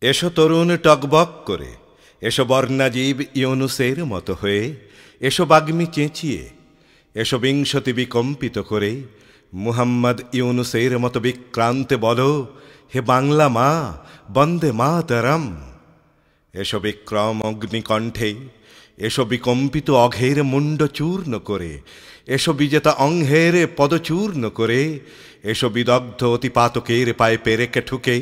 এসো তরুণ টকবক করে, এসো বর্ণাজীব ইউনুসের মতো হয়ে, এসো বাগ্মী চেঁচিয়ে, এসো বিংশতি বিকম্পিত করে মুহাম্মদ ইউনুসের মতো বিক্রান্তে বলো, হে বাংলা মা বন্দে মাতরম। এসো বিক্রম অগ্নিকণ্ঠে, এসো বিকম্পিত অঘের মুণ্ড চূর্ণ করে, এসো বিজেতা অঙ্ঘের পদচূর্ণ করে, এসো বিদগ্ধ অতিপাতকের পায়ে পেরেকে ঠুকে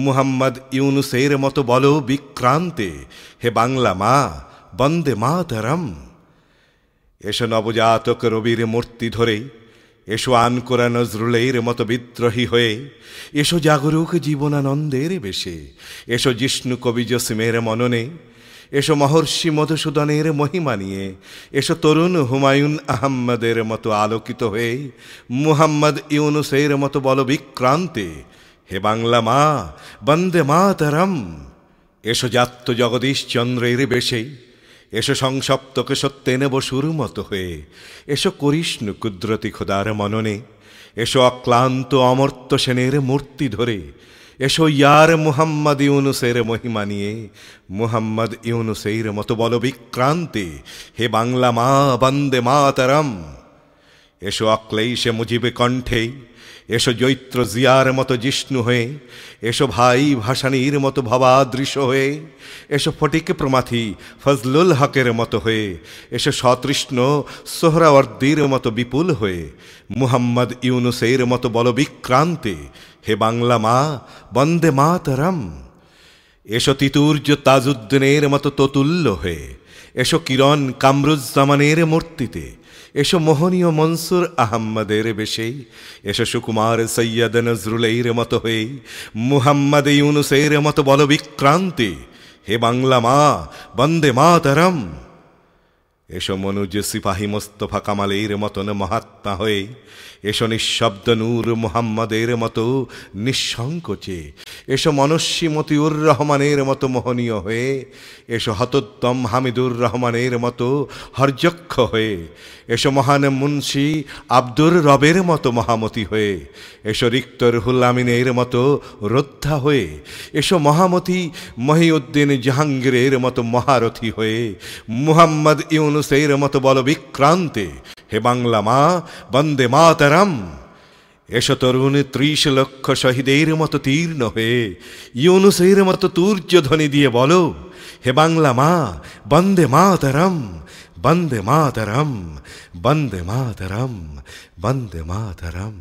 মুহাম্মদ ইউনুসের মতো বলো বিক্রান্তে, হে বাংলা মা বন্দে মাতরম। এসো নবজাতক রবির মূর্তি ধরে, এসো আনকোরা নজরুলের মতো বিদ্রোহী হয়ে, এসো জাগরুক জীবনানন্দের বেশে, এসো জিষ্ণু কবি জসিমের মননে, এসো মহর্ষি মধুসূদনের মহিমা নিয়ে, এসো তরুণ হুমায়ুন আহম্মদের মতো আলোকিত হয়ে মুহাম্মদ ইউনুসের মতো বলো বিক্রান্তে, হে বাংলা মা বন্দে মাতরম। এসো জাত্য জগদীশ চন্দ্রের বেশে, এসো সংসপ্তকে সত্যেন বসুর মতো হয়ে, এসো করিষ্ণু কুদরতি খোদার মননে, এসো অক্লান্ত অমর্ত্য সেনের মূর্তি ধরে, এসো ইয়ার মুহাম্মদ ইউনুসের মহিমা নিয়ে মুহাম্মদ ইউনুসের মতো বলো বিক্রান্তে, হে বাংলা মা বন্দে মাতরম। এসো অক্লেশে মুজিবে কণ্ঠে, এসো জৈত্র জিয়ার মতো জিষ্ণু হয়ে, এসো ভাই ভাসানীর মতো ভবাদৃশ্য হয়ে, এসো ফটিক প্রমাথি ফজলুল হকের মতো হয়ে, এসো সতৃষ্ণ সোহরাওয়ার্দীর মতো বিপুল হয়ে মুহাম্মদ ইউনুসের মতো বলো বিক্রান্তে, হে বাংলা মা বন্দে মাতরম। এসো তিতুর্য তাজউদ্দিনের মতো ততুল্য হয়ে, এসো কিরণ কামরুজ্জামানের মূর্তিতে, এসো মোহনীয় মনসুর আহম্মদের বেশে, এসো সুকুমার সৈয়দ নজরুলের মতো হয়ে মুহাম্মদ ইউনুসের মতো বলো বিক্রান্তে, হে বাংলা মা বন্দে মাতরম। এসো মনুজ সিপাহী মোস্তফা কামালের মতন মহাত্মা হয়ে, এসো নিঃশব্দ নূর মুহাম্মদের মতো নিঃসংকোচে, এসো মনস্বী মতিউর রহমানের মতো মোহনীয় হয়ে, এসো হতোদ্যম হামিদুর রহমানের মতো হরযক্ষ হয়ে, এসো মহান মুন্সি আব্দুর রবের মতো মহামতি হয়ে, এসো রিক্ত রুহুল আমিনের মতো রোদ্ধা হয়ে, এসো মহামতি মহিউদ্দিন জাহাঙ্গীরের মতো মহারথী হয়ে মুহাম্মদ ইউনুসের মতো বলো বিক্রান্তে, হে বাংলা মা বন্দে মাতরম। এসো তরুণ ৩০ লক্ষ শহীদের মতো তীর্ণ হয়ে ইউনুসের মতো তুর্যধ্বনি দিয়ে বলো, হে বাংলা মা বন্দে মাতরম, বন্দে মাতরম, বন্দে মাতরম, বন্দে মাতরম।